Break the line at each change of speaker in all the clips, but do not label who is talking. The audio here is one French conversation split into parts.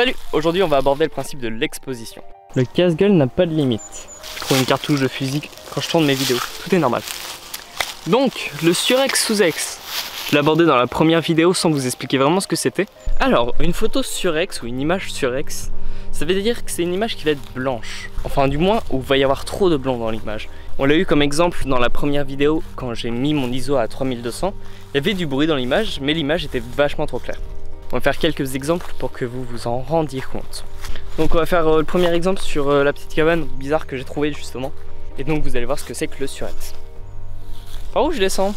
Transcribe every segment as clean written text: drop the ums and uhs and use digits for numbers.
Salut! Aujourd'hui on va aborder le principe de l'exposition. Le casse-gueule n'a pas de limite. Je trouve une cartouche de fusil quand je tourne mes vidéos. Tout est normal. Donc, le surex sous-ex. Je l'ai abordé dans la première vidéo sans vous expliquer vraiment ce que c'était. Alors, une photo surex ou une image surex, ça veut dire que c'est une image qui va être blanche. Enfin, du moins, où il va y avoir trop de blanc dans l'image. On l'a eu comme exemple dans la première vidéo, quand j'ai mis mon ISO à 3200. Il y avait du bruit dans l'image, mais l'image était vachement trop claire. On va faire quelques exemples pour que vous vous en rendiez compte. Donc on va faire le premier exemple sur la petite cabane bizarre que j'ai trouvée justement. Et donc vous allez voir ce que c'est que le surex. Par où je descends?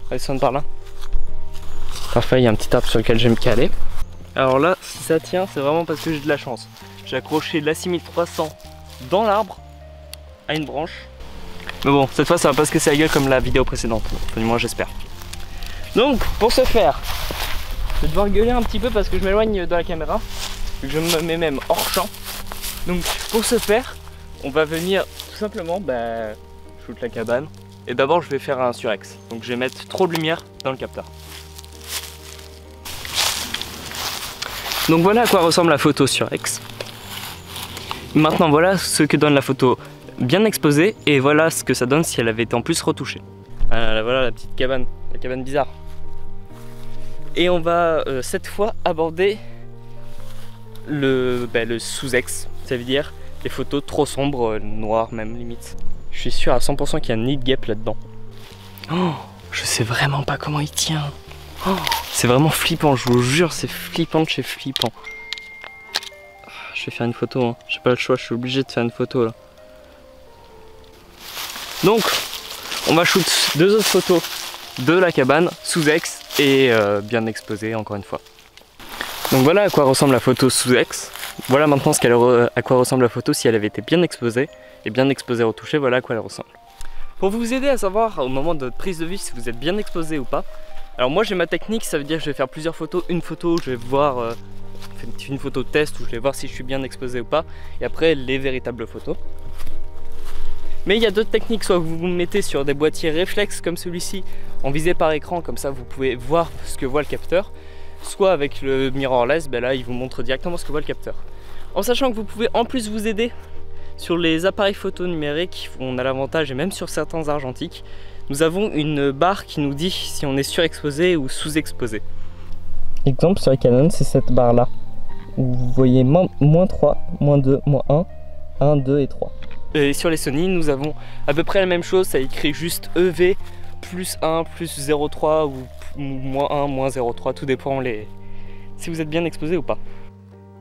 On va descendre par là. Parfait, il y a un petit arbre sur lequel je vais me caler. Alors là, si ça tient, c'est vraiment parce que j'ai de la chance. J'ai accroché l'A6300 dans l'arbre à une branche. Mais bon, cette fois ça va pas se casser la gueule comme la vidéo précédente. Enfin, du moins j'espère. Donc pour ce faire, je vais devoir gueuler un petit peu parce que je m'éloigne de la caméra. Je me mets même hors champ. Donc pour ce faire, on va venir tout simplement shoot la cabane. Et d'abord je vais faire un surex. Donc je vais mettre trop de lumière dans le capteur. Donc voilà à quoi ressemble la photo surex. Maintenant voilà ce que donne la photo bien exposée. Et voilà ce que ça donne si elle avait été en plus retouchée. Voilà la petite cabane, la cabane bizarre. Et on va cette fois aborder le sous-ex, ça veut dire les photos trop sombres, noires même limite. Je suis sûr à 100% qu'il y a un nid de guêpe là-dedans. Oh, je sais vraiment pas comment il tient. Oh, c'est vraiment flippant, je vous jure, c'est flippant de chez flippant. Je vais faire une photo, hein. J'ai pas le choix, je suis obligé de faire une photo là. Donc, on va shoot deux autres photos de la cabane sous-ex et bien exposée encore une fois. Donc voilà à quoi ressemble la photo sous-ex. Voilà maintenant à quoi ressemble la photo si elle avait été bien exposée. Et bien exposée retouchée, voilà à quoi elle ressemble. Pour vous aider à savoir au moment de votre prise de vue si vous êtes bien exposé ou pas. Alors moi j'ai ma technique, ça veut dire que je vais faire plusieurs photos. Une photo, je vais voir une photo test où je vais voir si je suis bien exposé ou pas. Et après les véritables photos. Mais il y a d'autres techniques, soit vous vous mettez sur des boîtiers réflexes comme celui-ci en visée par écran, comme ça vous pouvez voir ce que voit le capteur. Soit avec le mirrorless, là il vous montre directement ce que voit le capteur. En sachant que vous pouvez en plus vous aider sur les appareils photo numériques, on a l'avantage, et même sur certains argentiques, nous avons une barre qui nous dit si on est surexposé ou sous-exposé. Exemple sur la Canon, c'est cette barre là, où vous voyez -3, -2, -1, 1, 2 et 3. Et sur les Sony, nous avons à peu près la même chose, ça écrit juste EV +1, +0,3 ou -1, -0,3, tout dépend si vous êtes bien exposé ou pas.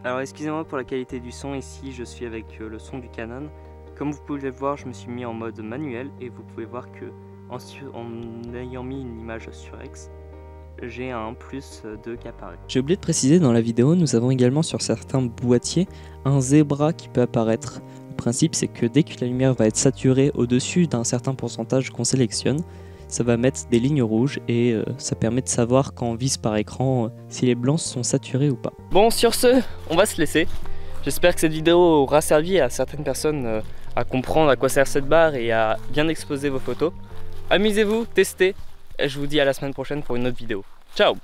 Alors excusez-moi pour la qualité du son, ici je suis avec le son du Canon. Comme vous pouvez le voir, je me suis mis en mode manuel et vous pouvez voir que en ayant mis une image surex, j'ai un +2 qui apparaît.
J'ai oublié de préciser, dans la vidéo, nous avons également sur certains boîtiers un zébra qui peut apparaître. Le principe c'est que dès que la lumière va être saturée au-dessus d'un certain pourcentage qu'on sélectionne, ça va mettre des lignes rouges et ça permet de savoir quand on vise par écran si les blancs sont saturés ou pas.
Bon, sur ce, on va se laisser. J'espère que cette vidéo aura servi à certaines personnes à comprendre à quoi sert cette barre et à bien exposer vos photos. Amusez-vous, testez, et je vous dis à la semaine prochaine pour une autre vidéo. Ciao!